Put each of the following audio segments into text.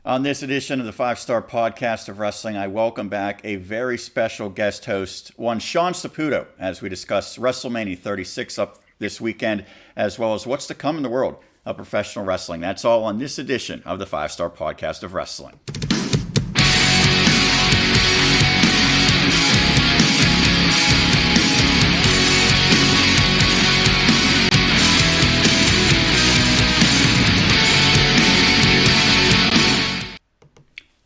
On this edition of the 5-Star Podcast of Wrestling, I welcome back a very special guest host, one Sean Saputo, as we discuss WrestleMania 36 up this weekend, as well as what's to come in the world of professional wrestling. That's all on this edition of the 5-Star Podcast of Wrestling.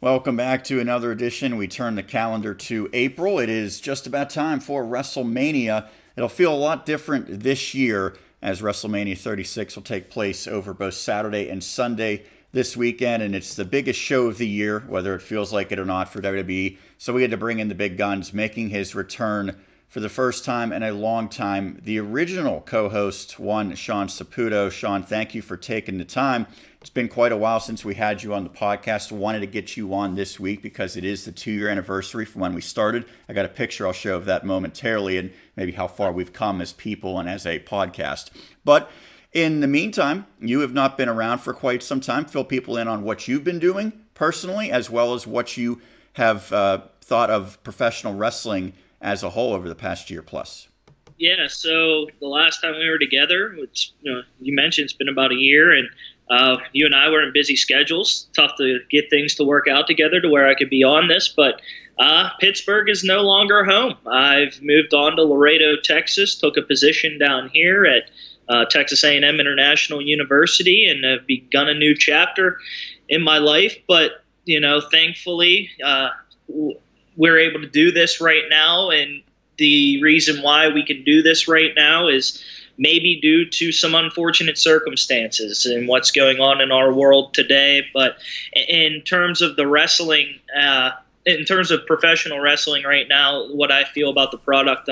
Welcome back to another edition. We turn the calendar to April. It is just about time for WrestleMania. It'll feel a lot different this year as WrestleMania 36 will take place over both Saturday and Sunday this weekend, and it's the biggest show of the year, whether it feels like it or not, for WWE. So we had to bring in the big guns, making his return for the first time in a long time. The original co-host, one Sean Saputo. Sean, thank you for taking the time. It's been quite a while since we had you on the podcast. Wanted to get you on this week because it is the 2-year anniversary from when we started. I got a picture I'll show of that momentarily and maybe how far we've come as people and as a podcast. But in the meantime, you have not been around for quite some time. Fill people in on what you've been doing personally, as well as what you have thought of professional wrestling as a whole over the past year plus. Yeah, so the last time we were together, which you mentioned, it's been about a year, and you and I were in busy schedules. Tough to get things to work out together to where I could be on this, but Pittsburgh is no longer home. I've moved on to Laredo, Texas, took a position down here at Texas A&M International University, and have begun a new chapter in my life. But, thankfully, we're able to do this right now, and the reason why we can do this right now is maybe due to some unfortunate circumstances and what's going on in our world today. But in terms of the wrestling, in terms of professional wrestling right now, what I feel about the product,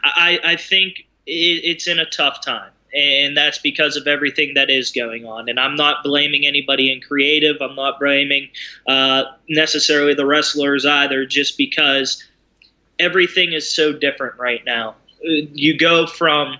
I think it's in a tough time. And that's because of everything that is going on. And I'm not blaming anybody in creative. I'm not blaming necessarily the wrestlers either, just because everything is so different right now. You go from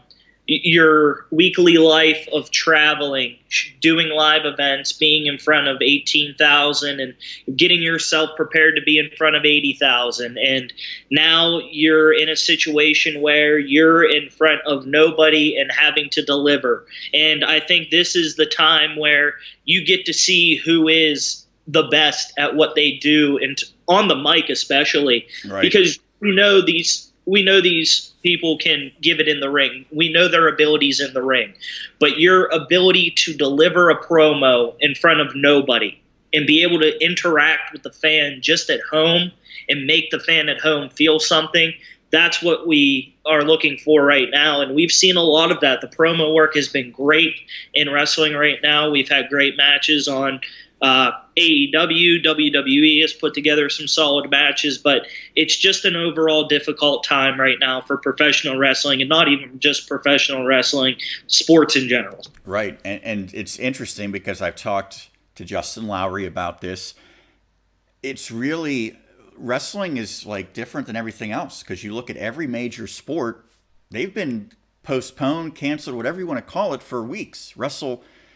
your weekly life of traveling, doing live events, being in front of 18,000 and getting yourself prepared to be in front of 80,000. And now you're in a situation where you're in front of nobody and having to deliver. And I think this is the time where you get to see who is the best at what they do, and on the mic especially, right? Because we know these people can give it in the ring. We know their abilities in the ring. But your ability to deliver a promo in front of nobody and be able to interact with the fan just at home and make the fan at home feel something, that's what we are looking for right now. And we've seen a lot of that. The promo work has been great in wrestling right now. We've had great matches on AEW, WWE has put together some solid matches, but it's just an overall difficult time right now for professional wrestling, and not even just professional wrestling, sports in general. Right, and it's interesting because I've talked to Justin Lowry about this. It's really, wrestling is like different than everything else, because you look at every major sport, they've been postponed, canceled, whatever you want to call it, for weeks.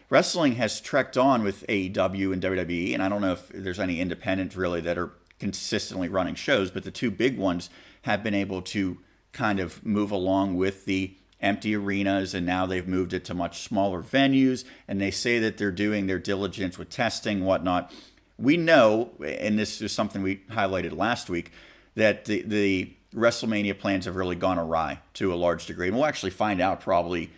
Wrestling has trekked on with AEW and WWE, and I don't know if there's any independents really that are consistently running shows, but the two big ones have been able to kind of move along with the empty arenas, and now they've moved it to much smaller venues, and they say that they're doing their diligence with testing, whatnot. We know, and this is something we highlighted last week, that the WrestleMania plans have really gone awry to a large degree, and we'll actually find out probably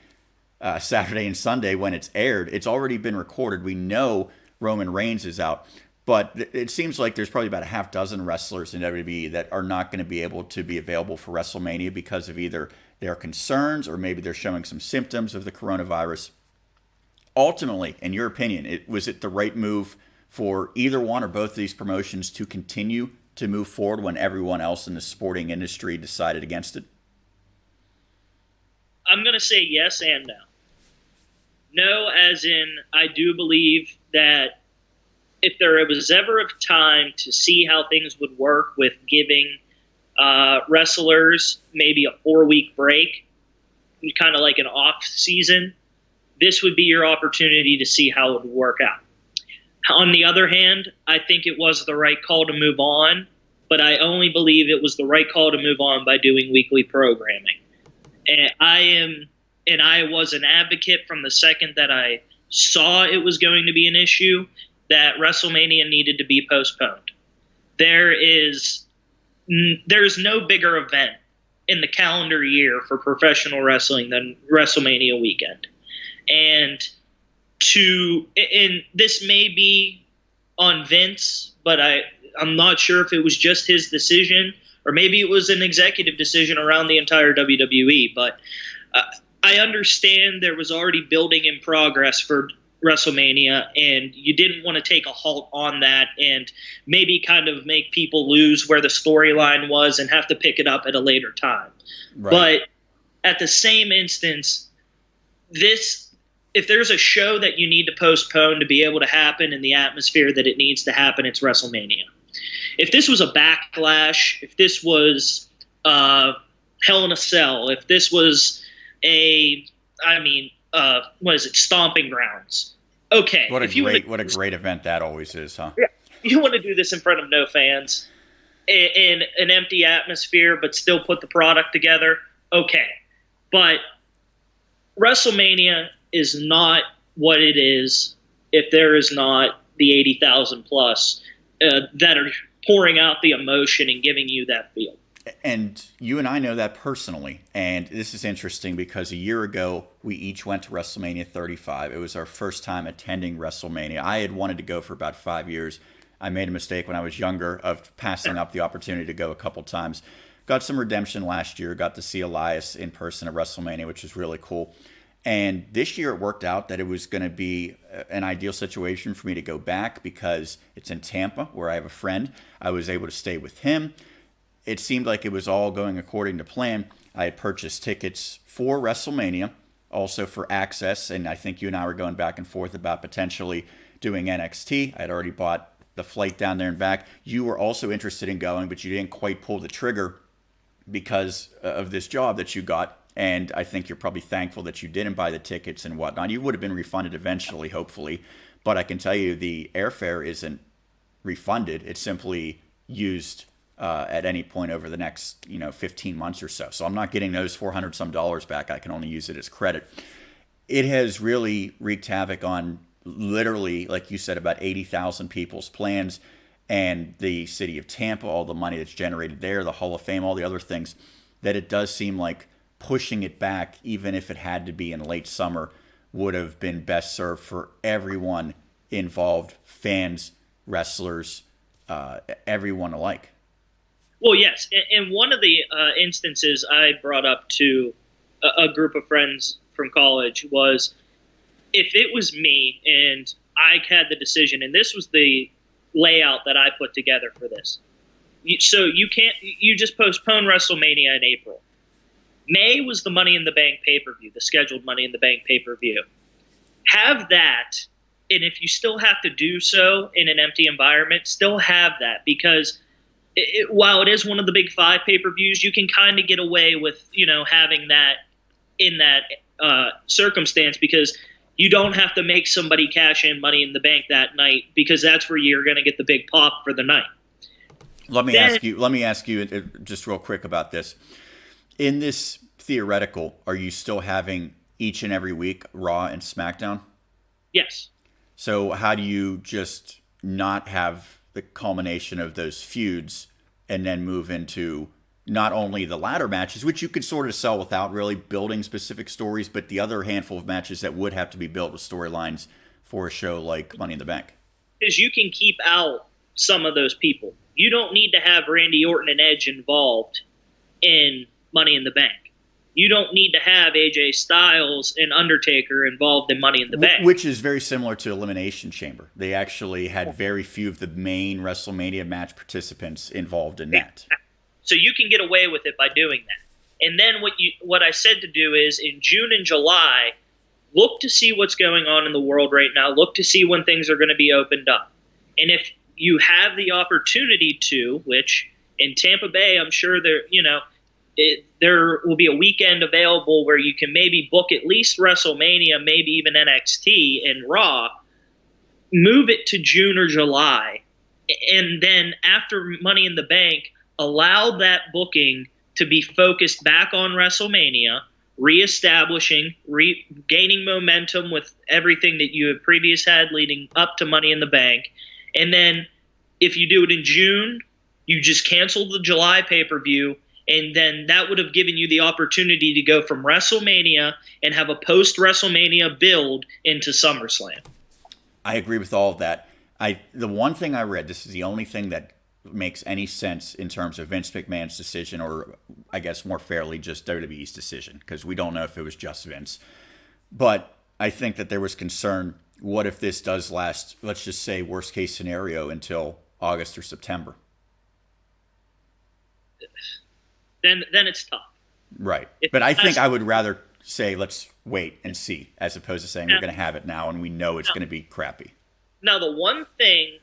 Saturday and Sunday when it's aired. It's already been recorded. We know Roman Reigns is out, but it seems like there's probably about a half dozen wrestlers in WWE that are not going to be able to be available for WrestleMania because of either their concerns or maybe they're showing some symptoms of the coronavirus. Ultimately, in your opinion, was it the right move for either one or both of these promotions to continue to move forward when everyone else in the sporting industry decided against it? I'm going to say yes and no. No, as in, I do believe that if there was ever a time to see how things would work with giving wrestlers maybe a 4-week break, kind of like an off season, this would be your opportunity to see how it would work out. On the other hand, I think it was the right call to move on, but I only believe it was the right call to move on by doing weekly programming. And I was an advocate from the second that I saw it was going to be an issue that WrestleMania needed to be postponed. There's no bigger event in the calendar year for professional wrestling than WrestleMania weekend. And this may be on Vince, but I'm not sure if it was just his decision or maybe it was an executive decision around the entire WWE. But I understand there was already building in progress for WrestleMania, and you didn't want to take a halt on that and maybe kind of make people lose where the storyline was and have to pick it up at a later time. Right. But at the same instance, if there's a show that you need to postpone to be able to happen in the atmosphere that it needs to happen, it's WrestleMania. If this was a Backlash, if this was Hell in a Cell, if this was Stomping Grounds. Okay. What a great event that always is, huh? Yeah. You want to do this in front of no fans in an empty atmosphere, but still put the product together. Okay. But WrestleMania is not what it is if there is not the 80,000 plus that are pouring out the emotion and giving you that feel. And you and I know that personally. And this is interesting because a year ago, we each went to WrestleMania 35. It was our first time attending WrestleMania. I had wanted to go for about 5 years. I made a mistake when I was younger of passing up the opportunity to go a couple times. Got some redemption last year. Got to see Elias in person at WrestleMania, which was really cool. And this year it worked out that it was going to be an ideal situation for me to go back because it's in Tampa where I have a friend. I was able to stay with him. It seemed like it was all going according to plan. I had purchased tickets for WrestleMania, also for Access, and I think you and I were going back and forth about potentially doing NXT. I had already bought the flight down there and back. You were also interested in going, but you didn't quite pull the trigger because of this job that you got, and I think you're probably thankful that you didn't buy the tickets and whatnot. You would have been refunded eventually, hopefully, but I can tell you the airfare isn't refunded. It's simply used at any point over the next 15 months or so. So I'm not getting those $400 some back. I can only use it as credit. It has really wreaked havoc on literally, like you said, about 80,000 people's plans and the city of Tampa, all the money that's generated there, the Hall of Fame, all the other things, that it does seem like pushing it back, even if it had to be in late summer, would have been best served for everyone involved, fans, wrestlers, everyone alike. Well, yes. And one of the instances I brought up to a group of friends from college was if it was me and I had the decision, and this was the layout that I put together for this. So you just postpone WrestleMania in April. May was the Money in the Bank pay-per-view, the scheduled Money in the Bank pay-per-view. Have that, and if you still have to do so in an empty environment, still have that because while it is one of the big five pay-per-views, you can kind of get away with, having that in that circumstance because you don't have to make somebody cash in Money in the Bank that night because that's where you're going to get the big pop for the night. Let me ask you just real quick about this. In this theoretical, are you still having each and every week Raw and SmackDown? Yes. So how do you just not have the culmination of those feuds and then move into not only the ladder matches, which you could sort of sell without really building specific stories, but the other handful of matches that would have to be built with storylines for a show like Money in the Bank? Because you can keep out some of those people. You don't need to have Randy Orton and Edge involved in Money in the Bank. You don't need to have AJ Styles and Undertaker involved in Money in the Bank. Which is very similar to Elimination Chamber. They actually had very few of the main WrestleMania match participants involved in that. So you can get away with it by doing that. And then what I said to do is in June and July, look to see what's going on in the world right now. Look to see when things are going to be opened up. And if you have the opportunity to, which in Tampa Bay, I'm sure there will be a weekend available where you can maybe book at least WrestleMania, maybe even NXT and Raw. move it to June or July, and then after Money in the Bank, allow that booking to be focused back on WrestleMania, reestablishing, gaining momentum with everything that you had previous had leading up to Money in the Bank. And then if you do it in June, you just cancel the July pay-per-view, and then that would have given you the opportunity to go from WrestleMania and have a post-WrestleMania build into SummerSlam. I agree with all of that. The one thing I read, this is the only thing that makes any sense in terms of Vince McMahon's decision, or I guess more fairly just WWE's decision, because we don't know if it was just Vince. But I think that there was concern, what if this does last, let's just say worst case scenario, until August or September? Then it's tough. Right. But I think I would rather say let's wait and see, as opposed to saying we're going to have it now and we know it's going to be crappy. Now, the one thing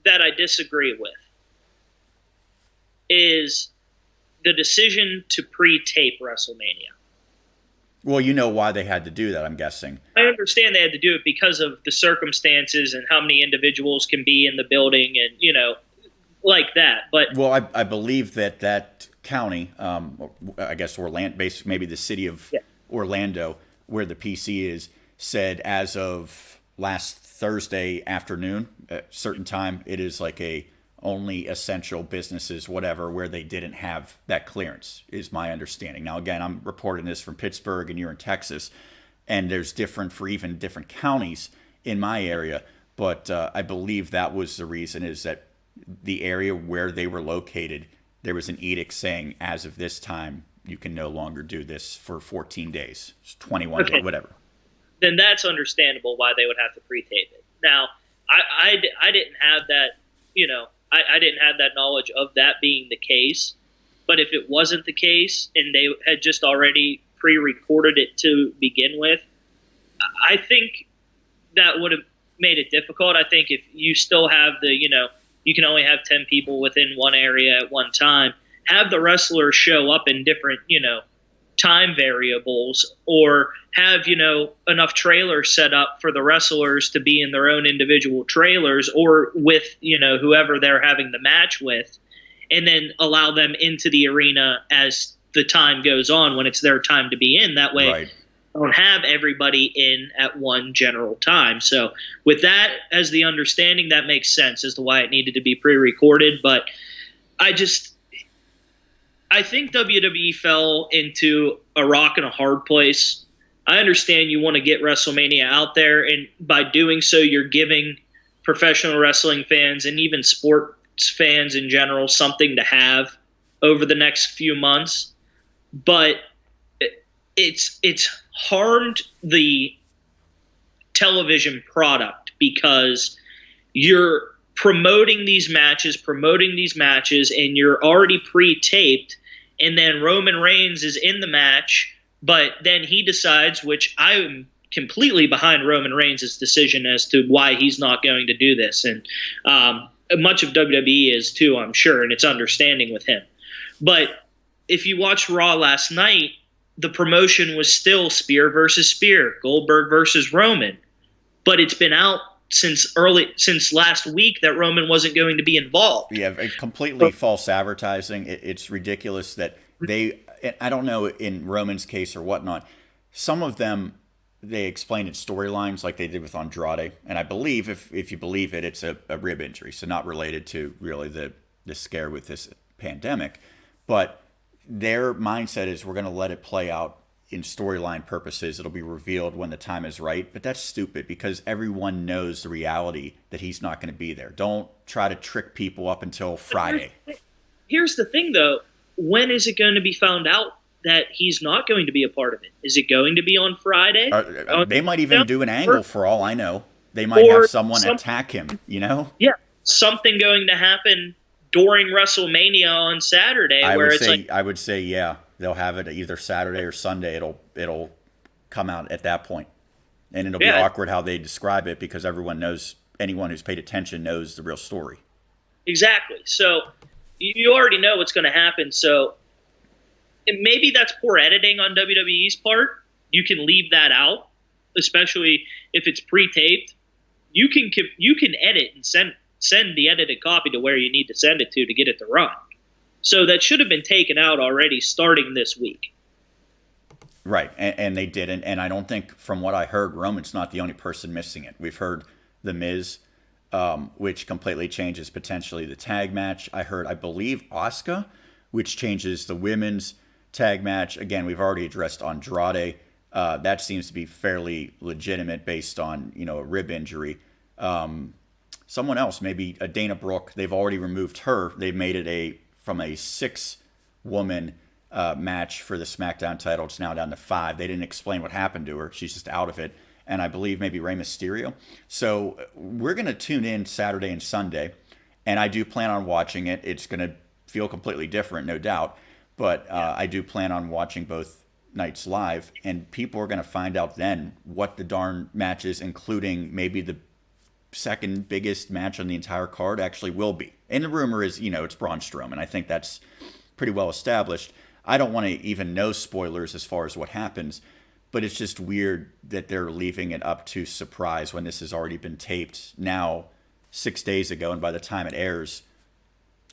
that I disagree with is the decision to pre-tape WrestleMania. Well, you know why they had to do that, I'm guessing. I understand they had to do it because of the circumstances and how many individuals can be in the building and, like that. But well, I believe that county, I guess Orlando, basically maybe the city of Orlando, where the PC is, said as of last Thursday afternoon, at a certain time, it is like a only essential businesses, whatever, where they didn't have that clearance, is my understanding. Now, again, I'm reporting this from Pittsburgh and you're in Texas, and there's different for even different counties in my area. But I believe that was the reason, is that the area where they were located, there was an edict saying, as of this time, you can no longer do this for 14 days, 21 days, whatever. Then that's understandable why they would have to pre-tape it. Now, I didn't have that, I didn't have that knowledge of that being the case. But if it wasn't the case and they had just already pre-recorded it to begin with, I think that would have made it difficult. I think if you still have the, you can only have 10 people within one area at one time, have the wrestlers show up in different, time variables, or have, enough trailers set up for the wrestlers to be in their own individual trailers or with, whoever they're having the match with, and then allow them into the arena as the time goes on when it's their time to be in. That way, right, don't have everybody in at one general time. So with that as the understanding, that makes sense as to why it needed to be pre-recorded. But I think WWE fell into a rock and a hard place. I understand you want to get WrestleMania out there, and by doing so, you're giving professional wrestling fans and even sports fans in general something to have over the next few months. But it's harmed the television product because you're promoting these matches, and you're already pre-taped, and then Roman Reigns is in the match, but then he decides, which I'm completely behind Roman Reigns' decision as to why he's not going to do this, and much of WWE is too, I'm sure, and it's understanding with him. But if you watched Raw last night, the promotion was still Spear versus Spear, Goldberg versus Roman. But it's been out since last week that Roman wasn't going to be involved. Yeah, completely false advertising. It's ridiculous that I don't know in Roman's case or whatnot, some of them, they explain it storylines like they did with Andrade. And I believe, if you believe it, it's a rib injury, so not related to really the scare with this pandemic. But their mindset is, we're going to let it play out in storyline purposes. It'll be revealed when the time is right. But that's stupid, because everyone knows the reality that he's not going to be there. Don't try to trick people up until Friday. Here's the thing, though. When is it going to be found out that he's not going to be a part of it? Is it going to be on Friday? They might even do an angle, for all I know. They might have someone attack him, Yeah, something going to happen during WrestleMania on Saturday. I would say, yeah, they'll have it either Saturday or Sunday. It'll come out at that point, and it'll be awkward how they describe it, because anyone who's paid attention knows the real story. Exactly. So you already know what's going to happen. So maybe that's poor editing on WWE's part. You can leave that out, especially if it's pre-taped. you can edit and send the edited copy to where you need to send it to get it to run. So that should have been taken out already starting this week. Right, and they didn't. And I don't think, from what I heard, Roman's not the only person missing it. We've heard The Miz, which completely changes potentially the tag match. I believe Asuka, which changes the women's tag match. Again, we've already addressed Andrade. That seems to be fairly legitimate based on, a rib injury. Someone else, maybe a Dana Brooke, they've already removed her. They've made it from a 6-woman match for the SmackDown title. It's now down to 5. They didn't explain what happened to her. She's just out of it. And I believe maybe Rey Mysterio. So we're going to tune in Saturday and Sunday, and I do plan on watching it. It's going to feel completely different, no doubt. But I do plan on watching both nights live, and people are going to find out then what the darn matches, including maybe the second biggest match on the entire card, actually will be. And the rumor is, it's Braun Strowman. I think that's pretty well established. I don't want to even know spoilers as far as what happens, but it's just weird that they're leaving it up to surprise when this has already been taped now 6 days ago, and by the time it airs,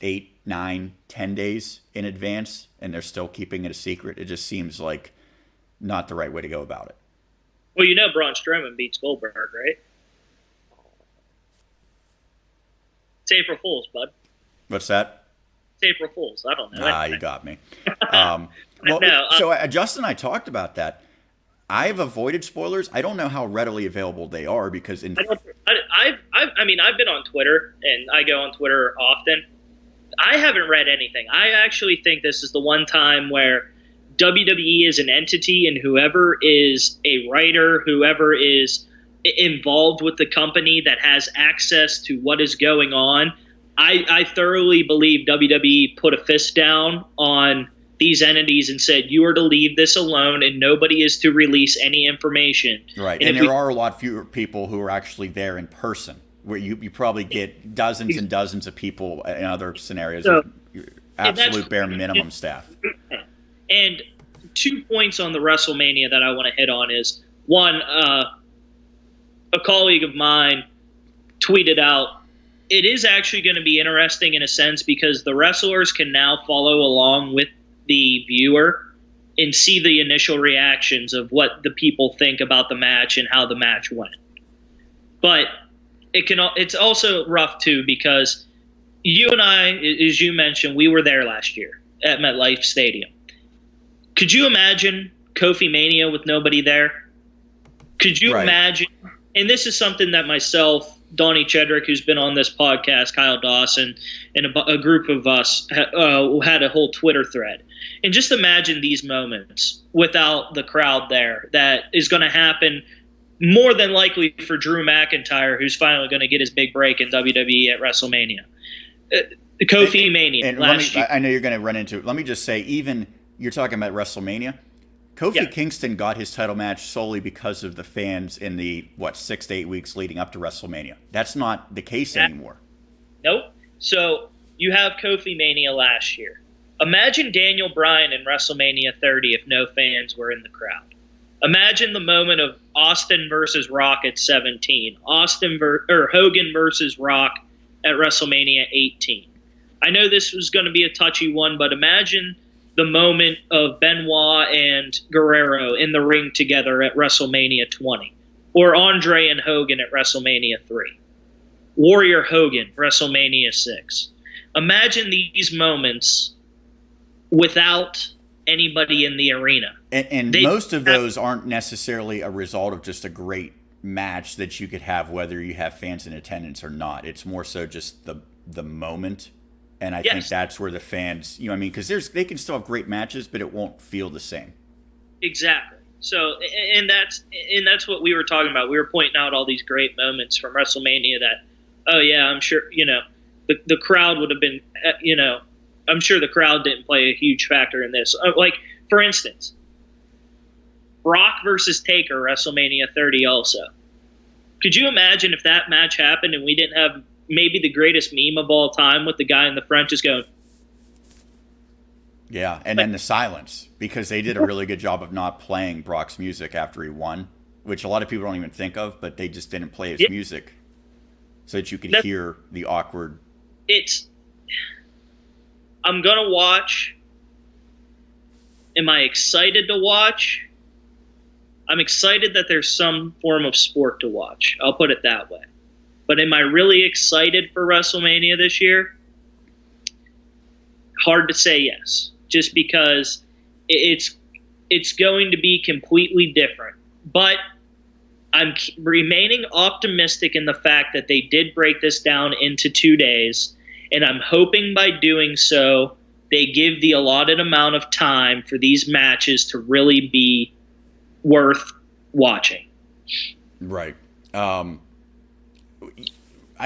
8, 9, 10 days in advance, and they're still keeping it a secret. It just seems like not the right way to go about it. Well, Braun Strowman beats Goldberg, right? It's April Fool's, bud. What's that? It's April Fool's. I don't know. You got me. So Justin and I talked about that. I've avoided spoilers. I don't know how readily available they are because I've been on Twitter, and I go on Twitter often. I haven't read anything. I actually think this is the one time where WWE is an entity, and whoever is a writer, whoever is involved with the company that has access to what is going on, I thoroughly believe WWE put a fist down on these entities and said, you are to leave this alone and nobody is to release any information. Right. And there are a lot fewer people who are actually there in person, where you probably get dozens and dozens of people in other scenarios, absolute bare minimum staff. And 2 points on the WrestleMania that I want to hit on is, one, a colleague of mine tweeted out, it is actually going to be interesting in a sense because the wrestlers can now follow along with the viewer and see the initial reactions of what the people think about the match and how the match went. But it's also rough too because you and I, as you mentioned, we were there last year at MetLife Stadium. Could you imagine Kofi Mania with nobody there? Could you imagine? And this is something that myself, Donnie Chedrick, who's been on this podcast, Kyle Dawson, and a group of us had a whole Twitter thread. And just imagine these moments without the crowd there. That is going to happen more than likely for Drew McIntyre, who's finally going to get his big break in WWE at WrestleMania. Kofi Mania last year. I know you're going to run into it. Let me just say, even you're talking about WrestleMania. Kofi Kingston got his title match solely because of the fans in the 6 to 8 weeks leading up to WrestleMania. That's not the case anymore. Nope. So you have Kofi Mania last year. Imagine Daniel Bryan in WrestleMania 30 if no fans were in the crowd. Imagine the moment of Austin versus Rock at 17. Hogan versus Rock at WrestleMania 18. I know this was going to be a touchy one, but imagine the moment of Benoit and Guerrero in the ring together at WrestleMania 20. Or Andre and Hogan at WrestleMania 3. Warrior Hogan, WrestleMania 6. Imagine these moments without anybody in the arena. And most of those aren't necessarily a result of just a great match that you could have whether you have fans in attendance or not. It's more so just the moment. And I think that's where the fans, because they can still have great matches, but it won't feel the same. Exactly. So, and that's what we were talking about. We were pointing out all these great moments from WrestleMania that, I'm sure, the crowd would have been, I'm sure the crowd didn't play a huge factor in this. Like, for instance, Brock versus Taker, WrestleMania 30 also. Could you imagine if that match happened and we didn't have maybe the greatest meme of all time with the guy in the front just going... Yeah, and then the silence, because they did a really good job of not playing Brock's music after he won, which a lot of people don't even think of, but they just didn't play his music. so that you could hear the awkward. I'm going to watch. Am I excited to watch? I'm excited that there's some form of sport to watch. I'll put it that way. But am I really excited for WrestleMania this year? Hard to say yes, just because it's going to be completely different. But I'm remaining optimistic in the fact that they did break this down into 2 days, and I'm hoping by doing so they give the allotted amount of time for these matches to really be worth watching. Right. I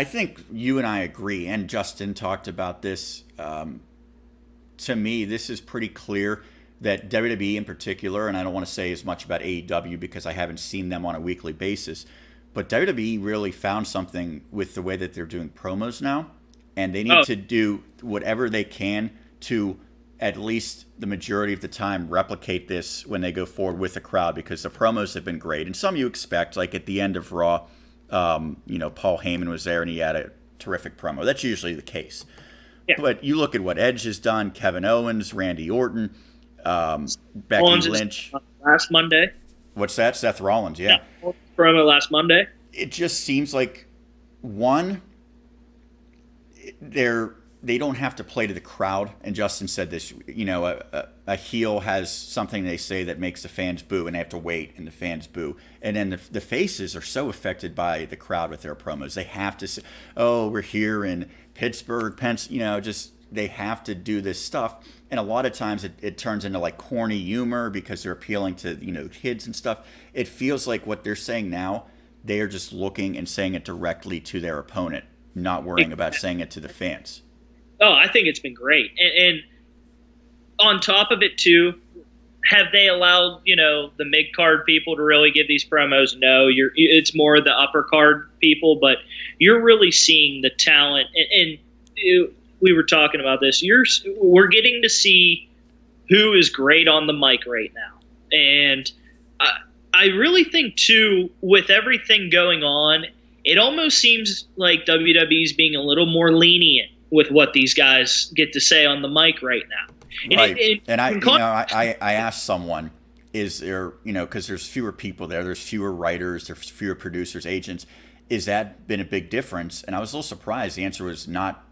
think you and I agree, and Justin talked about this. To me, this is pretty clear that WWE in particular, and I don't want to say as much about AEW because I haven't seen them on a weekly basis, but WWE really found something with the way that they're doing promos now, and they need to do whatever they can to, at least the majority of the time, replicate this when they go forward with the crowd, because the promos have been great. And some you expect, like at the end of Raw, Paul Heyman was there and he had a terrific promo. That's usually the case. Yeah. But you look at what Edge has done, Kevin Owens, Randy Orton, Becky Rollins Lynch. Last Monday. What's that? Seth Rollins, yeah. Promo last Monday. It just seems like, one, they don't have to play to the crowd. And Justin said this, a heel has something they say that makes the fans boo, and they have to wait, and the fans boo. And then the faces are so affected by the crowd with their promos. They have to say, oh, we're here in Pittsburgh, just they have to do this stuff. And a lot of times it turns into like corny humor because they're appealing to, kids and stuff. It feels like what they're saying now, they are just looking and saying it directly to their opponent, not worrying about saying it to the fans. Oh, I think it's been great. And on top of it, too, have they allowed, the mid-card people to really give these promos? No, it's more the upper-card people, but you're really seeing the talent. And we were talking about this. We're getting to see who is great on the mic right now. And I really think, too, with everything going on, it almost seems like WWE's being a little more lenient with what these guys get to say on the mic right now. Right. And I asked someone, is there, because there's fewer people there's fewer writers, there's fewer producers, agents. Is that been a big difference? And I was a little surprised. The answer was not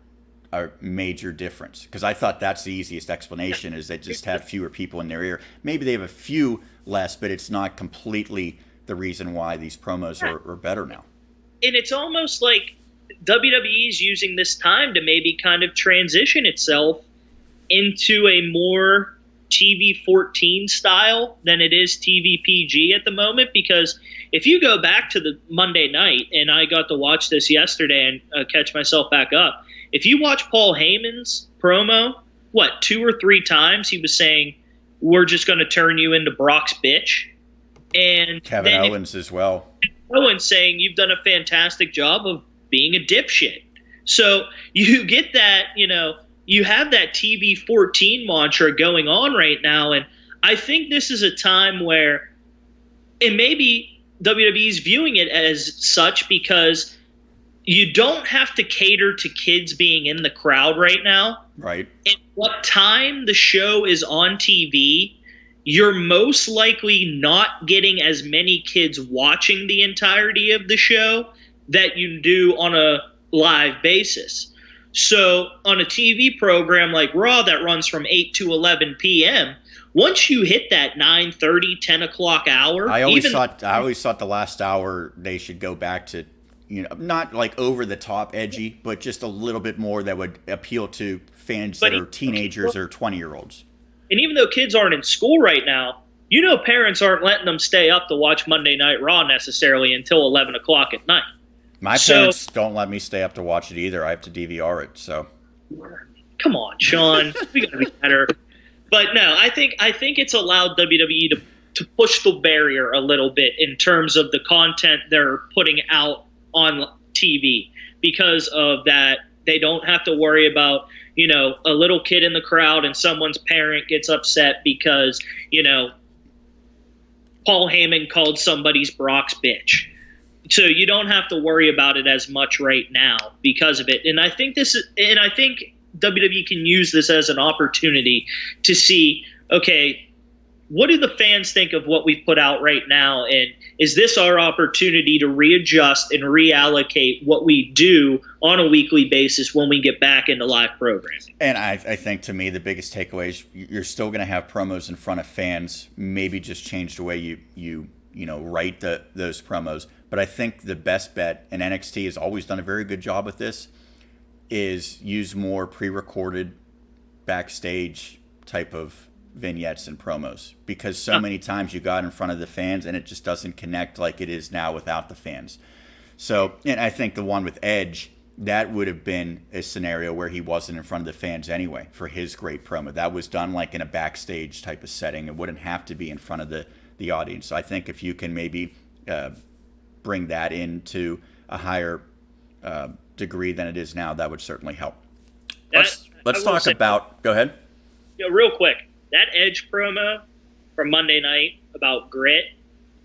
a major difference, because I thought that's the easiest explanation, is they just have fewer people in their ear. Maybe they have a few less, but it's not completely the reason why these promos are better now. And it's almost like WWE's using this time to maybe kind of transition itself into a more TV 14 style than it is TV PG at the moment. Because if you go back to the Monday night, and I got to watch this yesterday and catch myself back up, if you watch Paul Heyman's promo, 2 or 3 times he was saying, we're just going to turn you into Brock's bitch. And Kevin Owens as well. Owens saying, you've done a fantastic job of being a dipshit. So you get that, you have that TV 14 mantra going on right now. And I think this is a time where, and maybe WWE's viewing it as such, because you don't have to cater to kids being in the crowd right now. Right. At what time the show is on TV, you're most likely not getting as many kids watching the entirety of the show that you do on a live basis. So on a TV program like Raw that runs from 8 to 11 p.m., once you hit that 9:30, 10 o'clock hour, I always thought the last hour they should go back to, not like over the top edgy, but just a little bit more that would appeal to fans that are teenagers or 20-year-olds. And even though kids aren't in school right now, parents aren't letting them stay up to watch Monday Night Raw necessarily until 11 o'clock at night. My parents don't let me stay up to watch it either. I have to DVR it. So, come on, Sean, we gotta be better. But no, I think it's allowed WWE to push the barrier a little bit in terms of the content they're putting out on TV. Because of that, they don't have to worry about a little kid in the crowd and someone's parent gets upset because Paul Heyman called somebody's Brock's bitch. So you don't have to worry about it as much right now because of it. And I think WWE can use this as an opportunity to see, okay, what do the fans think of what we've put out right now? And is this our opportunity to readjust and reallocate what we do on a weekly basis when we get back into live programming? And I think, to me, the biggest takeaway is you're still going to have promos in front of fans, maybe just change the way you write those promos. But I think the best bet, and NXT has always done a very good job with this, is use more pre-recorded backstage type of vignettes and promos, because so many times you got in front of the fans and it just doesn't connect like it is now without the fans. So, and I think the one with Edge, that would have been a scenario where he wasn't in front of the fans anyway for his great promo. That was done like in a backstage type of setting. It wouldn't have to be in front of the audience. So I think if you can maybe bring that into a higher degree than it is now, that would certainly help. Let's talk about. Go ahead. Real quick, that Edge promo from Monday night about grit,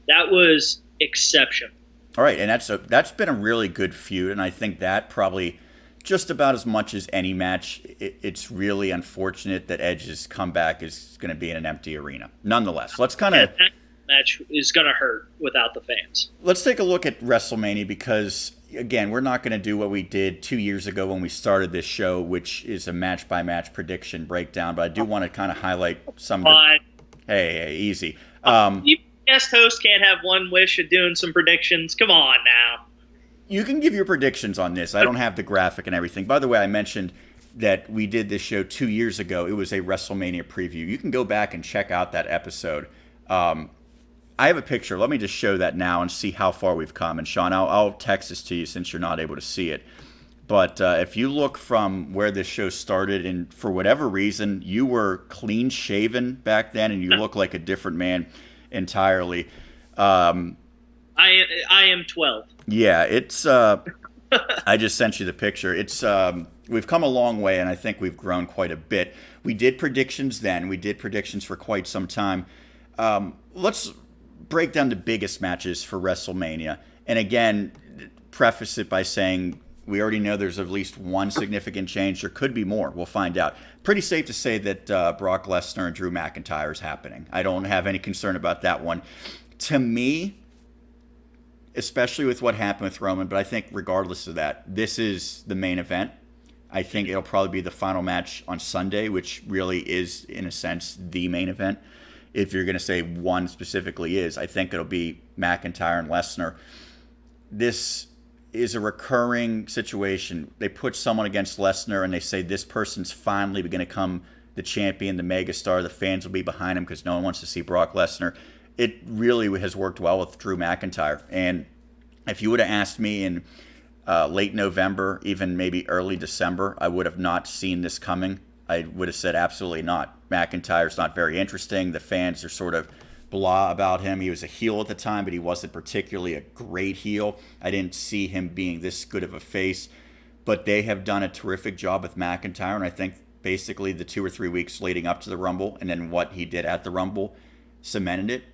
that was exceptional. All right, and that's been a really good feud, and I think that probably just about as much as any match, it's really unfortunate that Edge's comeback is going to be in an empty arena. Nonetheless, let's kind of... That match is going to hurt without the fans. Let's take a look at WrestleMania, because, again, we're not going to do what we did 2 years ago when we started this show, which is a match-by-match prediction breakdown, but I do want to kind of highlight some of the... Hey, easy. You guest host can't have one wish of doing some predictions. Come on now. You can give your predictions on this. I don't have the graphic and everything. By the way, I mentioned that we did this show 2 years ago. It was a WrestleMania preview. You can go back and check out that episode. I have a picture. Let me just show that now and see how far we've come. And Sean, I'll text this to you since you're not able to see it. But if you look from where this show started, and for whatever reason, you were clean shaven back then, and you look like a different man entirely. I am 12. Yeah, it's. I just sent you the picture. It's. We've come a long way, and I think we've grown quite a bit. We did predictions then. We did predictions for quite some time. Let's break down the biggest matches for WrestleMania. And again, preface it by saying we already know there's at least one significant change. There could be more. We'll find out. Pretty safe to say that Brock Lesnar and Drew McIntyre is happening. I don't have any concern about that one. To me, especially with what happened with Roman, but I think regardless of that, this is the main event. I think it'll probably be the final match on Sunday, which really is, in a sense, the main event. If you're going to say one specifically is, I think it'll be McIntyre and Lesnar. This is a recurring situation. They put someone against Lesnar and they say this person's finally going to become the champion, the megastar. The fans will be behind him because no one wants to see Brock Lesnar. It really has worked well with Drew McIntyre. And if you would have asked me in late November, even maybe early December, I would have not seen this coming. I would have said absolutely not. McIntyre's not very interesting. The fans are sort of blah about him. He was a heel at the time, but he wasn't particularly a great heel. I didn't see him being this good of a face. But they have done a terrific job with McIntyre, and I think basically the 2 or 3 weeks leading up to the Rumble and then what he did at the Rumble cemented it.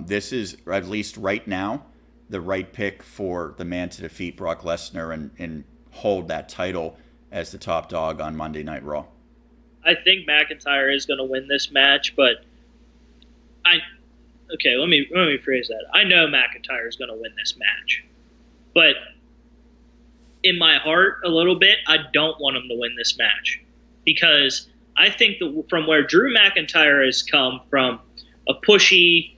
This is, at least right now, the right pick for the man to defeat Brock Lesnar and hold that title as the top dog on Monday Night Raw. I think McIntyre is going to win this match, but let me rephrase that. I know McIntyre is going to win this match, but in my heart, a little bit, I don't want him to win this match because I think from where Drew McIntyre has come from, a pushy,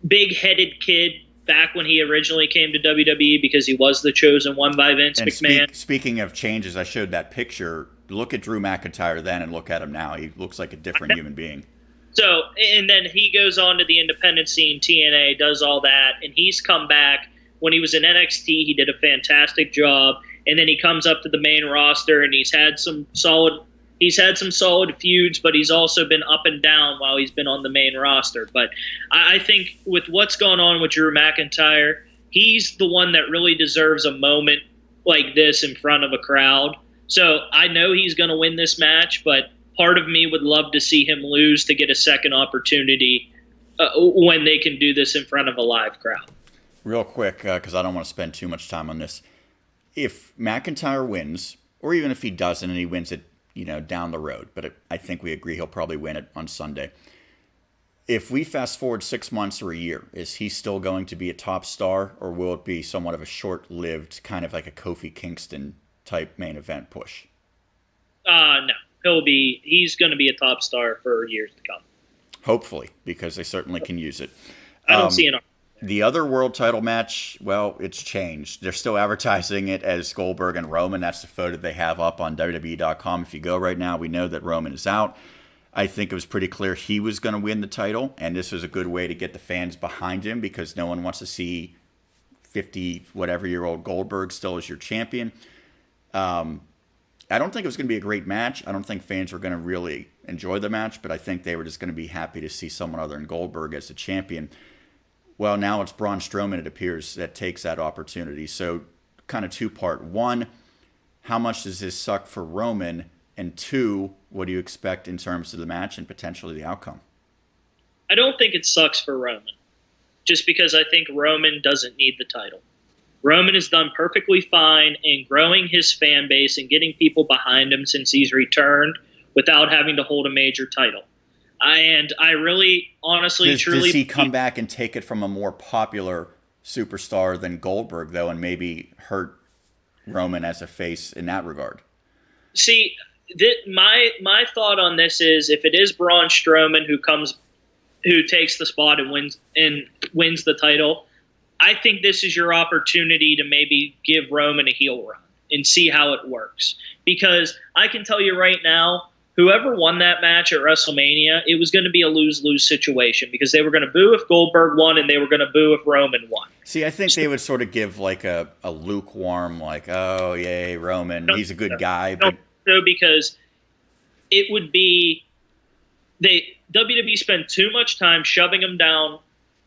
big-headed kid back when he originally came to WWE because he was the chosen one by Vince McMahon. Speaking of changes, I showed that picture. Look at Drew McIntyre then and look at him now. He looks like a different human being. So, and then he goes on to the independent scene, TNA, does all that, and he's come back. When he was in NXT, he did a fantastic job, and then he comes up to the main roster, and he's had some solid feuds, but he's also been up and down while he's been on the main roster. But I think with what's going on with Drew McIntyre, he's the one that really deserves a moment like this in front of a crowd. So I know he's going to win this match, but part of me would love to see him lose to get a second opportunity when they can do this in front of a live crowd. Real quick, because I don't want to spend too much time on this. If McIntyre wins, or even if he doesn't and he wins it, down the road, but I think we agree he'll probably win it on Sunday. If we fast forward 6 months or a year, is he still going to be a top star, or will it be somewhat of a short-lived, kind of like a Kofi Kingston type main event push? No. He's going to be a top star for years to come. Hopefully, because they certainly can use it. I don't see an. The other world title match, well, it's changed. They're still advertising it as Goldberg and Roman. That's the photo they have up on WWE.com. If you go right now, we know that Roman is out. I think it was pretty clear he was going to win the title, and this was a good way to get the fans behind him because no one wants to see 50-whatever-year-old Goldberg still as your champion. I don't think it was going to be a great match. I don't think fans were going to really enjoy the match, but I think they were just going to be happy to see someone other than Goldberg as the champion. Well, now it's Braun Strowman, it appears, that takes that opportunity. So kind of two-part. One, how much does this suck for Roman? And two, what do you expect in terms of the match and potentially the outcome? I don't think it sucks for Roman, just because I think Roman doesn't need the title. Roman has done perfectly fine in growing his fan base and getting people behind him since he's returned without having to hold a major title. And I really, honestly, truly... Does he come back and take it from a more popular superstar than Goldberg, though, and maybe hurt Roman as a face in that regard? See, my thought on this is if it is Braun Strowman who takes the spot and wins the title, I think this is your opportunity to maybe give Roman a heel run and see how it works. Because I can tell you right now, whoever won that match at WrestleMania, it was going to be a lose-lose situation because they were going to boo if Goldberg won and they were going to boo if Roman won. See, I think they would sort of give like a lukewarm, like, oh, yay, Roman, he's a good guy. But no, because it would be WWE spent too much time shoving him down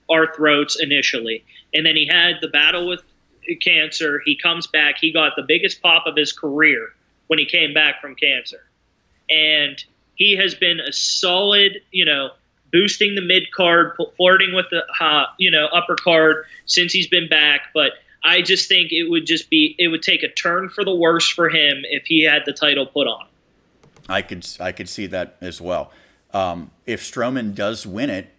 our throats initially, and then he had the battle with cancer. He comes back. He got the biggest pop of his career when he came back from cancer. And he has been a solid, boosting the mid card, flirting with the, upper card since he's been back. But I just think it would take a turn for the worse for him if he had the title put on him. I could see that as well. If Strowman does win it,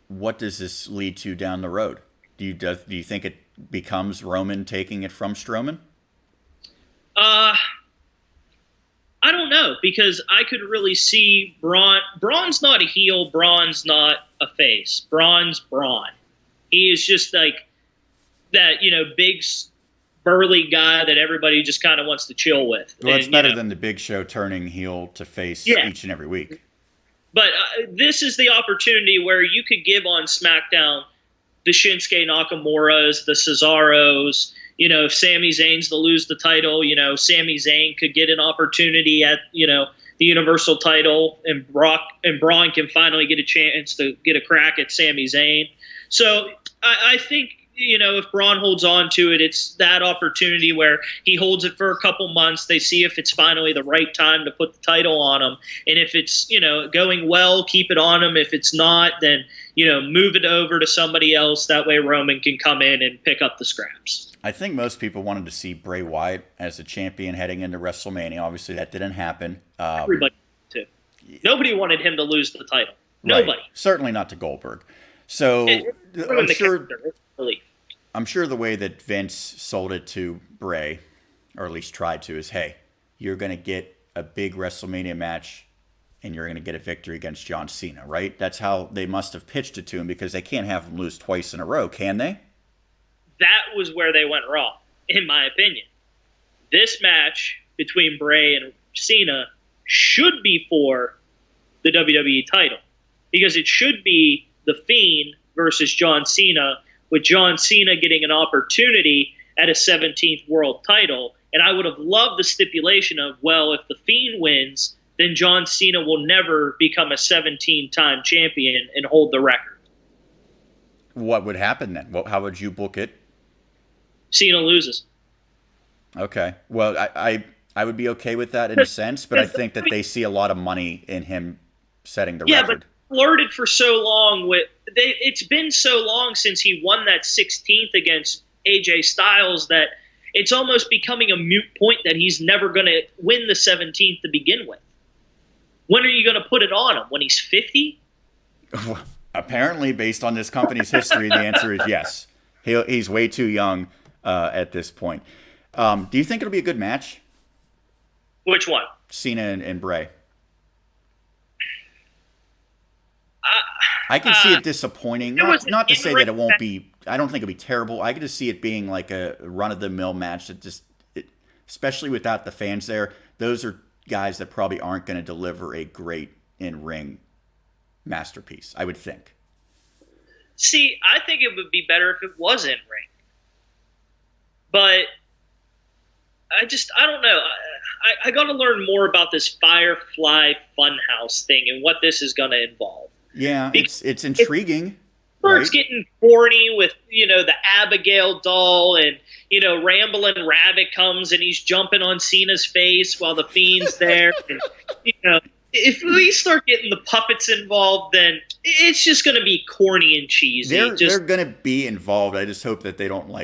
what does this lead to down the road? Do you think it becomes Roman taking it from Strowman? I don't know, because I could really see Braun. Braun's not a heel. Braun's not a face. Braun's Braun. He is just like that, big, burly guy that everybody just kind of wants to chill with. Well, it's better than the Big Show turning heel to face each and every week. But this is the opportunity where you could give on SmackDown the Shinsuke Nakamura's, the Cesaros. If Sami Zayn's to lose the title, Sami Zayn could get an opportunity at, the Universal title, and Braun can finally get a chance to get a crack at Sami Zayn. So I think, if Braun holds on to it, it's that opportunity where he holds it for a couple months. They see if it's finally the right time to put the title on him. And if it's, going well, keep it on him. If it's not, then, move it over to somebody else. That way Roman can come in and pick up the scraps. I think most people wanted to see Bray Wyatt as a champion heading into WrestleMania. Obviously, that didn't happen. Everybody did. Nobody wanted him to lose the title. Nobody. Right. Certainly not to Goldberg. So I'm sure the way that Vince sold it to Bray, or at least tried to, is, hey, you're going to get a big WrestleMania match and you're going to get a victory against John Cena, right? That's how they must have pitched it to him, because they can't have him lose twice in a row, can they? That was where they went wrong, in my opinion. This match between Bray and Cena should be for the WWE title, because it should be The Fiend versus John Cena, with John Cena getting an opportunity at a 17th world title. And I would have loved the stipulation of, well, if The Fiend wins, then John Cena will never become a 17-time champion and hold the record. What would happen then? How would you book it? Cena loses. Okay. Well, I would be okay with that in a sense, but I think that they see a lot of money in him setting the record. But flirted for so long with it's been so long since he won that 16th against AJ Styles that it's almost becoming a moot point that he's never going to win the 17th to begin with. When are you going to put it on him? When he's 50? Apparently, based on this company's history, the answer is yes. He's way too young at this point. Do you think it'll be a good match? Which one? Cena and Bray. I can see it disappointing. Not to say that it won't be. I don't think it'll be terrible. I can just see it being like a run-of-the-mill match that especially without the fans there, those are guys that probably aren't going to deliver a great in-ring masterpiece, I would think. See, I think it would be better if it was in-ring. But I don't know. I got to learn more about this Firefly Funhouse thing and what this is going to involve. Yeah, it's intriguing. It's getting corny with, the Abigail doll and, Ramblin' Rabbit comes and he's jumping on Cena's face while the Fiend's there. And, if we start getting the puppets involved, then it's just going to be corny and cheesy. They're going to be involved. I just hope that they don't,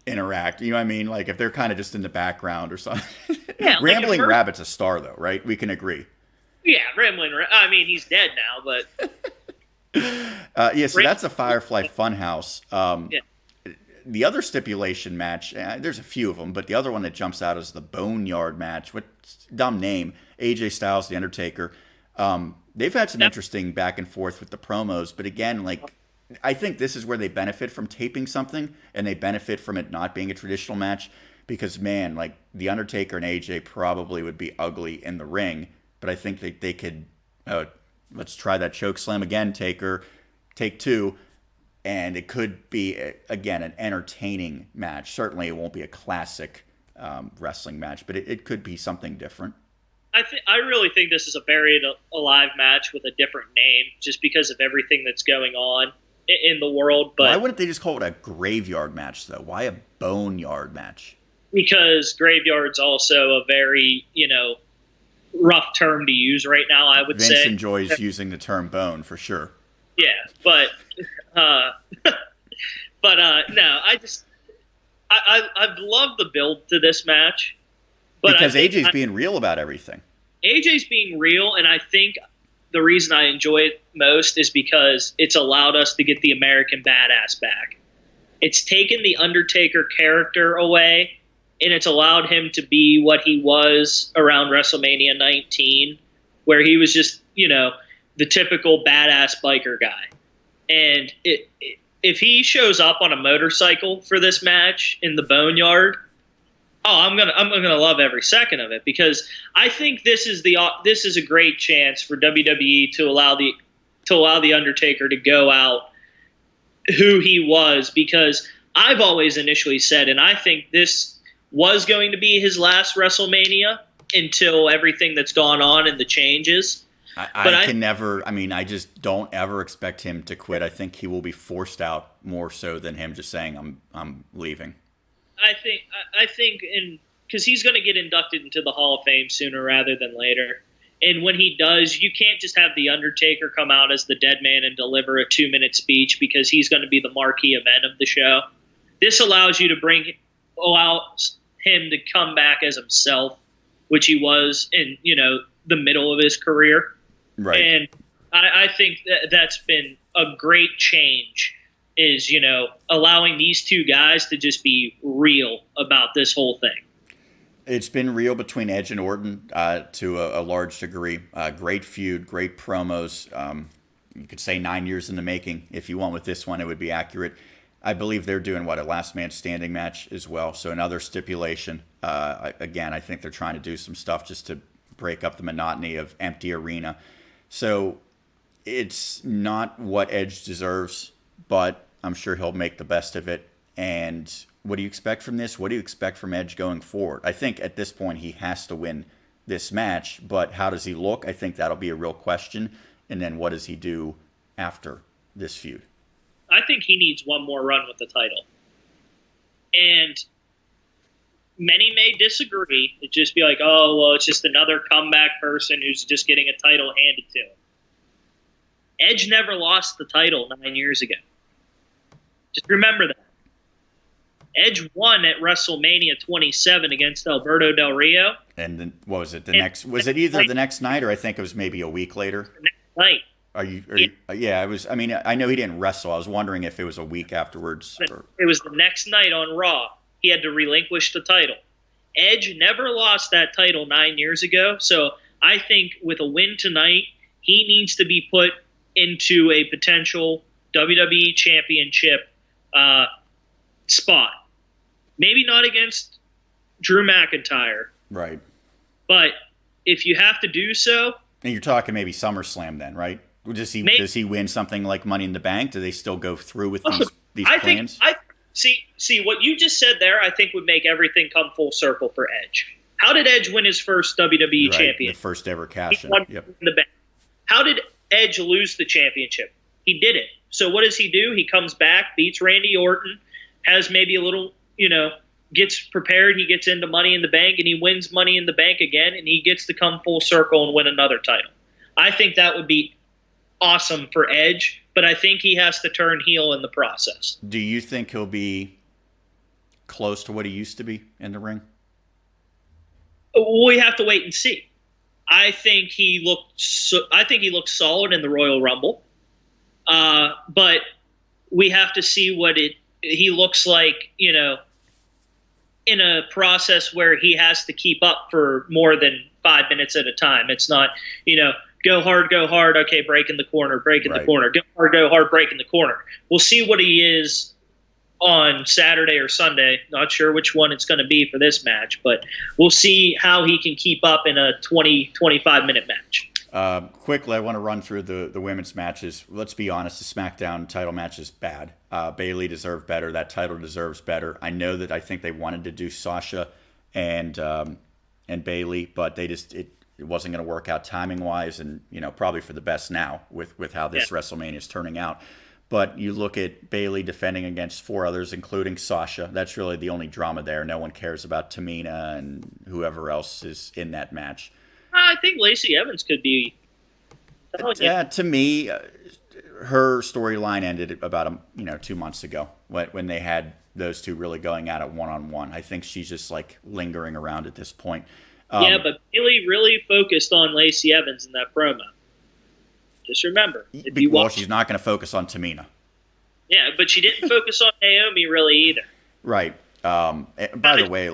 interact. You know what I mean? Like, if they're kind of just in the background or something. Yeah, Rambling Rabbit's a star, though, right? We can agree. Yeah, I mean, he's dead now, but... so that's a Firefly Funhouse. The other stipulation match, there's a few of them, but the other one that jumps out is the Boneyard match. What dumb name. AJ Styles, The Undertaker. They've had some interesting back and forth with the promos, but again, I think this is where they benefit from taping something, and they benefit from it not being a traditional match, because, man, The Undertaker and AJ probably would be ugly in the ring, but I think they could, let's try that choke slam again, Taker, take two, and it could be, again, an entertaining match. Certainly it won't be a classic wrestling match, but it could be something different. I really think this is a buried alive match with a different name, just because of everything that's going on in the world. But why wouldn't they just call it a graveyard match, though? Why a boneyard match? Because graveyard's also a very, rough term to use right now, I would say. Vince enjoys using the term bone, for sure. Yeah, but no, I've loved the build to this match. But because AJ's being real about everything. AJ's being real, and I think the reason I enjoy it most is because it's allowed us to get the American Badass back. It's taken the Undertaker character away, and it's allowed him to be what he was around WrestleMania 19, where he was just, the typical badass biker guy. And if he shows up on a motorcycle for this match in the Boneyard, I'm gonna love every second of it, because I think this is a great chance for WWE to allow the Undertaker to go out who he was, because I've always initially said, and I think this was going to be his last WrestleMania until everything that's gone on and the changes. I just don't ever expect him to quit. I think he will be forced out more so than him just saying I'm leaving. I think, because he's going to get inducted into the Hall of Fame sooner rather than later. And when he does, you can't just have The Undertaker come out as the dead man and deliver a 2-minute speech, because he's going to be the marquee event of the show. This allows you to allows him to come back as himself, which he was in, the middle of his career. Right. And I think that's been a great change, is, allowing these two guys to just be real about this whole thing. It's been real between Edge and Orton to a large degree. Great feud, great promos. You could say 9 years in the making. If you want with this one, it would be accurate. I believe they're doing, a last man standing match as well. So another stipulation. Again, I think they're trying to do some stuff just to break up the monotony of empty arena. So it's not what Edge deserves, but I'm sure he'll make the best of it. And what do you expect from this? What do you expect from Edge going forward? I think at this point he has to win this match, but how does he look? I think that'll be a real question. And then what does he do after this feud? I think he needs one more run with the title. And many may disagree. It'd just be like, oh, well, it's just another comeback person who's just getting a title handed to him. Edge never lost the title 9 years ago. Just remember that. Edge won at WrestleMania 27 against Alberto Del Rio. And then, what was it? Was it either the next night or I think it was maybe a week later? The next night. Yeah, it was. I mean, I know he didn't wrestle. I was wondering if it was a week afterwards. It was the next night on Raw. He had to relinquish the title. Edge never lost that title 9 years ago. So I think with a win tonight, he needs to be put into a potential WWE Championship spot. Maybe not against Drew McIntyre. Right. But if you have to do so. And you're talking maybe SummerSlam then, right? Does he win something like Money in the Bank? Do they still go through with these plans? See what you just said there. I think would make everything come full circle for Edge. How did Edge win his first WWE champion? The first ever cash in. Yep. In the bank. How did Edge lose the championship? He did it. So what does he do? He comes back, beats Randy Orton, has maybe a little, gets prepared. He gets into Money in the Bank, and he wins Money in the Bank again, and he gets to come full circle and win another title. I think that would be awesome for Edge, but I think he has to turn heel in the process. Do you think he'll be close to what he used to be in the ring? We have to wait and see. I think he looked solid in the Royal Rumble, but we have to see what he looks like. In a process where he has to keep up for more than 5 minutes at a time. It's not, go hard, okay, break in the corner, the corner, go hard, break in the corner. We'll see what he is on Saturday or Sunday. Not sure which one it's going to be for this match, but we'll see how he can keep up in a 25-minute match. Quickly, I want to run through the women's matches. Let's be honest, the SmackDown title match is bad. Bayley deserved better. That title deserves better. I know that I think they wanted to do Sasha and Bayley, but it wasn't going to work out timing wise, and probably for the best now with how this WrestleMania is turning out. But you look at Bayley defending against 4 others, including Sasha. That's really the only drama there. No one cares about Tamina and whoever else is in that match. I think Lacey Evans could be. Yeah, to me, her storyline ended about 2 months ago when they had those two really going at it one-on-one. I think she's just like lingering around at this point. Yeah, but Bayley really focused on Lacey Evans in that promo. Just remember. She's not going to focus on Tamina. Yeah, but she didn't focus on Naomi really either. Right. By the way,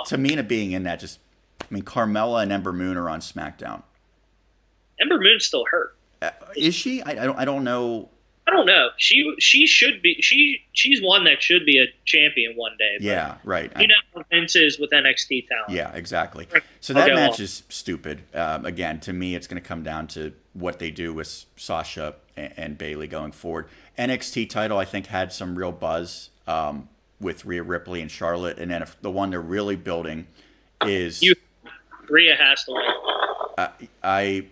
Tamina being in that Carmella and Ember Moon are on SmackDown. Ember Moon's still hurt. Is she? I don't know. I don't know. She should be. She's one that should be a champion one day. Yeah, right. Vince is with NXT talent. Yeah, exactly. So that match is stupid. Again, to me, it's going to come down to what they do with Sasha and Bayley going forward. NXT title, I think, had some real buzz with Rhea Ripley and Charlotte, and then the one they're really building is Rhea has to win.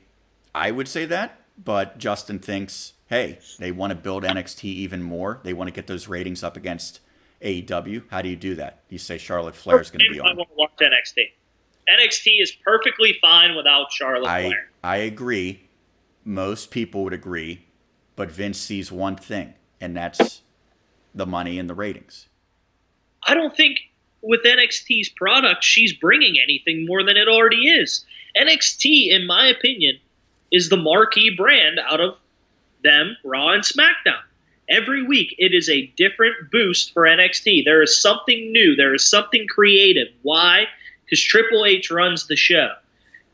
I would say that, but Justin thinks, hey, they want to build NXT even more. They want to get those ratings up against AEW. How do you do that? You say Charlotte Flair is going to be on. I want to watch NXT. NXT is perfectly fine without Charlotte Flair. I agree. Most people would agree, but Vince sees one thing, and that's the money and the ratings. I don't think with NXT's product, she's bringing anything more than it already is. NXT, in my opinion, is the marquee brand out of them, Raw and SmackDown. Every week, it is a different boost for NXT. There is something new. There is something creative. Why? Because Triple H runs the show.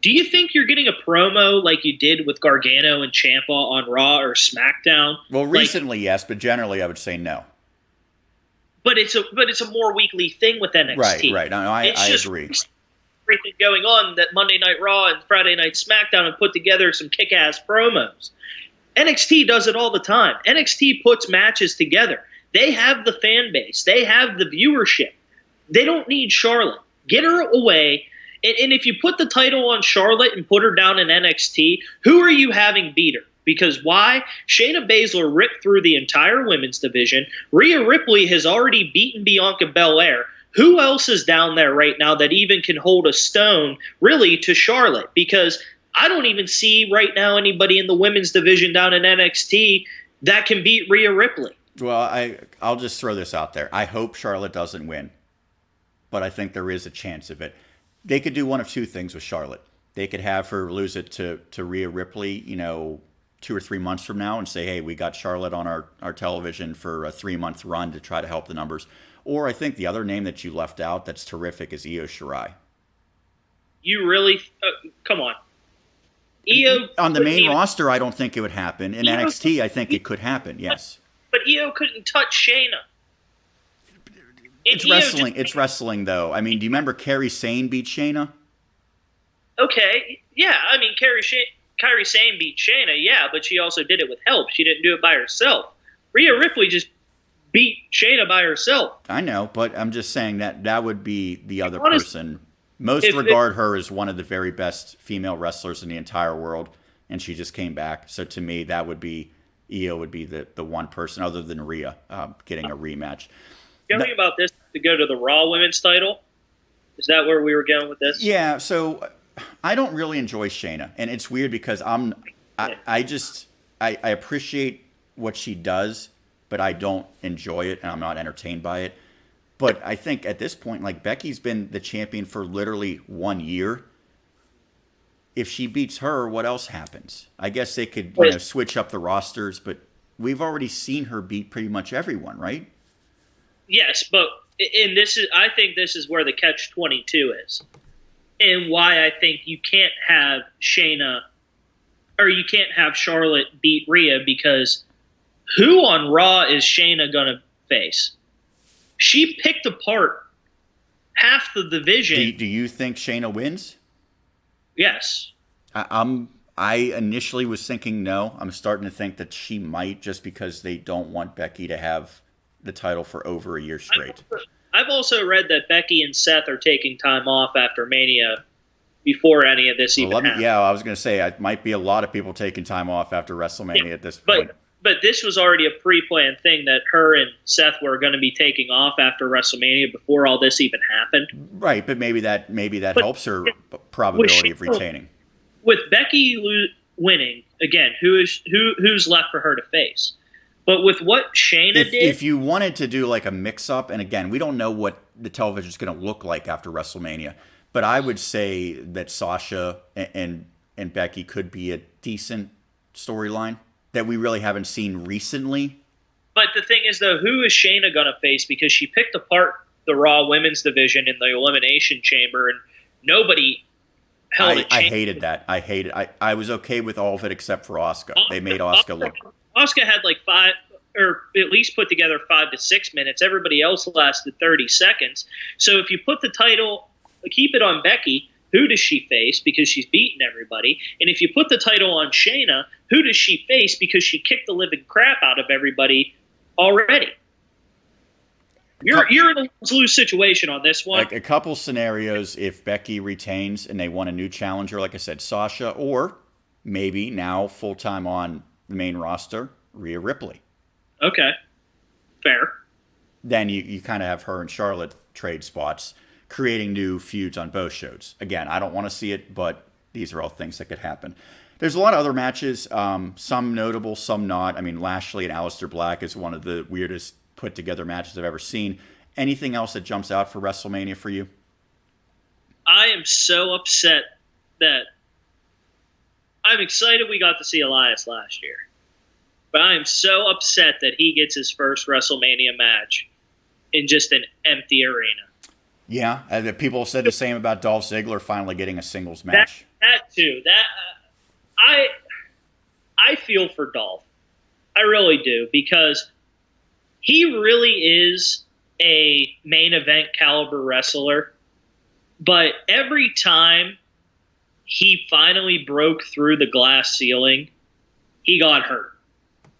Do you think you're getting a promo like you did with Gargano and Ciampa on Raw or SmackDown? Well, recently, yes, but generally I would say no. But it's a more weekly thing with NXT. Right. No, I agree. Everything going on that Monday Night Raw and Friday Night SmackDown and put together some kick-ass promos. NXT does it all the time. NXT puts matches together. They have the fan base. They have the viewership. They don't need Charlotte. Get her away. And if you put the title on Charlotte and put her down in NXT, who are you having beat her? Because why? Shayna Baszler ripped through the entire women's division. Rhea Ripley has already beaten Bianca Belair. Who else is down there right now that even can hold a stone, really, to Charlotte? Because I don't even see right now anybody in the women's division down in NXT that can beat Rhea Ripley. Well, I'll just throw this out there. I hope Charlotte doesn't win, but I think there is a chance of it. They could do one of two things with Charlotte. They could have her lose it to Rhea Ripley, 2 or 3 months from now and say, hey, we got Charlotte on our television for a 3-month run to try to help the numbers. Or I think the other name that you left out that's terrific is Io Shirai. You really come on. Io on the main roster, I don't think it would happen. In NXT, I think it could happen, yes. But Io couldn't touch Shayna. It's wrestling. It's wrestling, though. I mean, do you remember Kairi Sane beat Shayna? Okay, yeah. I mean, Kairi Sane beat Shayna, yeah, but she also did it with help. She didn't do it by herself. Rhea Ripley just beat Shayna by herself. I know, but I'm just saying that would be the other person. Most regard her as one of the very best female wrestlers in the entire world, and she just came back. So to me, that would be Io would be the one person other than Rhea getting a rematch. Tell me about this to go to the Raw Women's title. Is that where we were going with this? Yeah. So I don't really enjoy Shayna, and it's weird because I appreciate what she does, but I don't enjoy it, and I'm not entertained by it. But I think at this point, like, Becky's been the champion for literally 1 year. If she beats her, what else happens? I guess they could switch up the rosters, but we've already seen her beat pretty much everyone, right? Yes, but I think this is where the catch-22 is, and why I think you can't have Shayna or you can't have Charlotte beat Rhea, because who on Raw is Shayna gonna face? She picked apart half the division. Do you think Shayna wins? Yes. I initially was thinking no. I'm starting to think that she might, just because they don't want Becky to have the title for over a year straight. I've also read that Becky and Seth are taking time off after Mania before any of this happens. Yeah, I was going to say, it might be a lot of people taking time off after WrestleMania at this point. But this was already a pre-planned thing that her and Seth were going to be taking off after WrestleMania before all this even happened. Right, but maybe that helps her probability of retaining. With Becky winning, again, who's left for her to face? But with what Shayna did... If you wanted to do like a mix-up, and again, we don't know what the television is going to look like after WrestleMania, but I would say that Sasha and Becky could be a decent storyline that we really haven't seen recently. But the thing is, though, who is Shayna going to face? Because she picked apart the Raw Women's division in the Elimination Chamber, and nobody held it. I hated that. I was okay with all of it except for Asuka. They made Asuka look... Asuka had like 5, or at least put together 5 to 6 minutes. Everybody else lasted 30 seconds. So if you put the title, keep it on Becky, who does she face? Because she's beaten everybody. And if you put the title on Shayna, who does she face? Because she kicked the living crap out of everybody already. You're in a lose situation on this one. Like a couple scenarios, if Becky retains and they want a new challenger, like I said, Sasha, or maybe now full-time on the main roster, Rhea Ripley. Okay. Fair. Then you kind of have her and Charlotte trade spots, creating new feuds on both shows. Again, I don't want to see it, but these are all things that could happen. There's a lot of other matches, some notable, some not. I mean, Lashley and Aleister Black is one of the weirdest put-together matches I've ever seen. Anything else that jumps out for WrestleMania for you? I am so upset that I'm excited we got to see Elias last year. But I am so upset that he gets his first WrestleMania match in just an empty arena. Yeah, people said the same about Dolph Ziggler finally getting a singles match. That too. I feel for Dolph. I really do, because he really is a main event caliber wrestler. But every time he finally broke through the glass ceiling, he got hurt.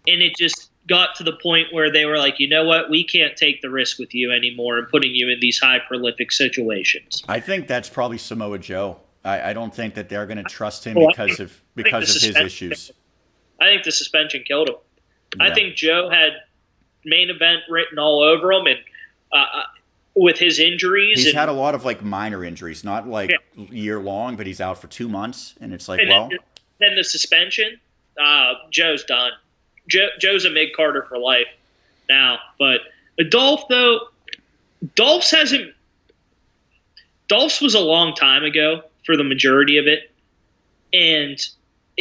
And it just got to the point where they were like, you know what, we can't take the risk with you anymore and putting you in these high prolific situations. I think that's probably Samoa Joe. I don't think that they're going to trust him because of his issues. I think the suspension killed him. Yeah. I think Joe had main event written all over him, and with his injuries. He's had a lot of like minor injuries, not like year long, but he's out for 2 months, and it's like, well, then the suspension. Joe's done. Joe's a mid Carter for life now. But Dolph though, Dolph's was a long time ago for the majority of it, and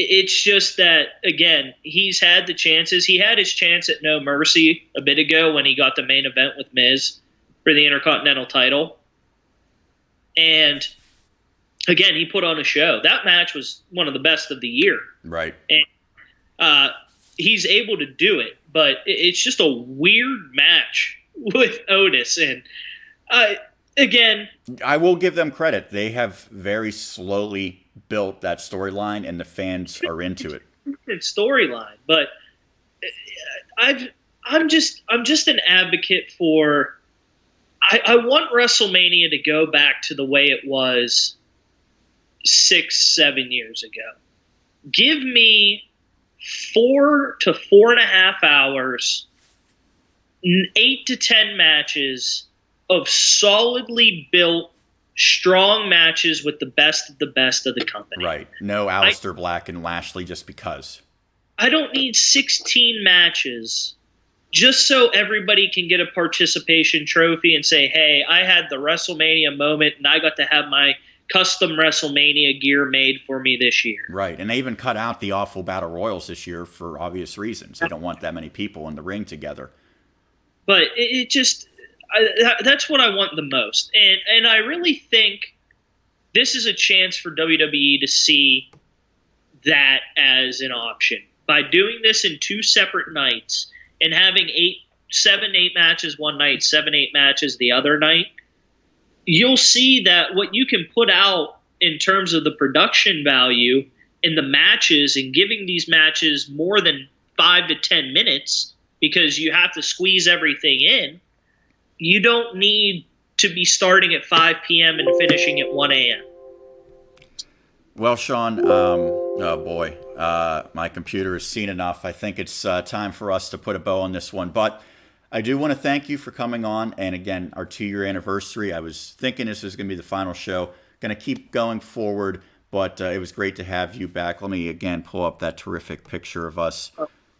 it's just that, again, he's had the chances. He had his chance at No Mercy a bit ago when he got the main event with Miz for the Intercontinental title. And, again, he put on a show. That match was one of the best of the year. Right. And he's able to do it, but it's just a weird match with Otis. And, again, I will give them credit. They have very slowly built that storyline, and the fans are into it. Storyline, but I'm just an advocate for. I want WrestleMania to go back to the way it was 6-7 years ago. Give me 4 to 4.5 hours, 8 to 10 matches of solidly built, strong matches with the best of the company. Right. No Aleister Black and Lashley just because. I don't need 16 matches just so everybody can get a participation trophy and say, hey, I had the WrestleMania moment and I got to have my custom WrestleMania gear made for me this year. Right. And they even cut out the awful Battle Royals this year for obvious reasons. They don't want that many people in the ring together. But it just... that's what I want the most. And I really think this is a chance for WWE to see that as an option. By doing this in 2 separate nights and having 7-8 matches one night, 7-8 matches the other night, you'll see that what you can put out in terms of the production value in the matches and giving these matches more than 5 to 10 minutes because you have to squeeze everything in. You don't need to be starting at 5 p.m. and finishing at 1 a.m. Well, Sean, oh boy, my computer has seen enough. I think it's time for us to put a bow on this one. But I do want to thank you for coming on. And again, our 2-year anniversary. I was thinking this was going to be the final show. Going to keep going forward, but it was great to have you back. Let me again pull up that terrific picture of us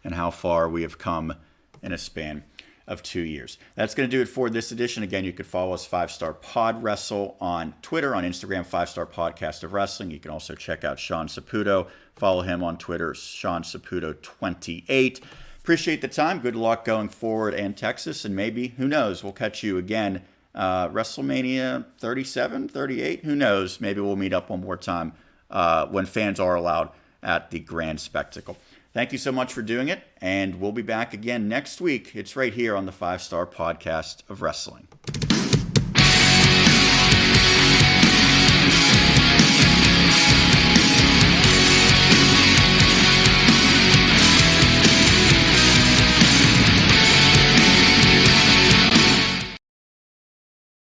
and how far we have come in a span of 2 years. That's going to do it for this edition. Again, you could follow us 5-Star Pod Wrestle on Twitter, on Instagram, 5-Star Podcast of Wrestling. You can also check out Sean Saputo. Follow him on Twitter, Sean Saputo 28. Appreciate the time. Good luck going forward and Texas. And maybe, who knows, we'll catch you again. WrestleMania 37, 38, who knows? Maybe we'll meet up one more time when fans are allowed at the Grand Spectacle. Thank you so much for doing it, and we'll be back again next week. It's right here on the 5-Star Podcast of Wrestling.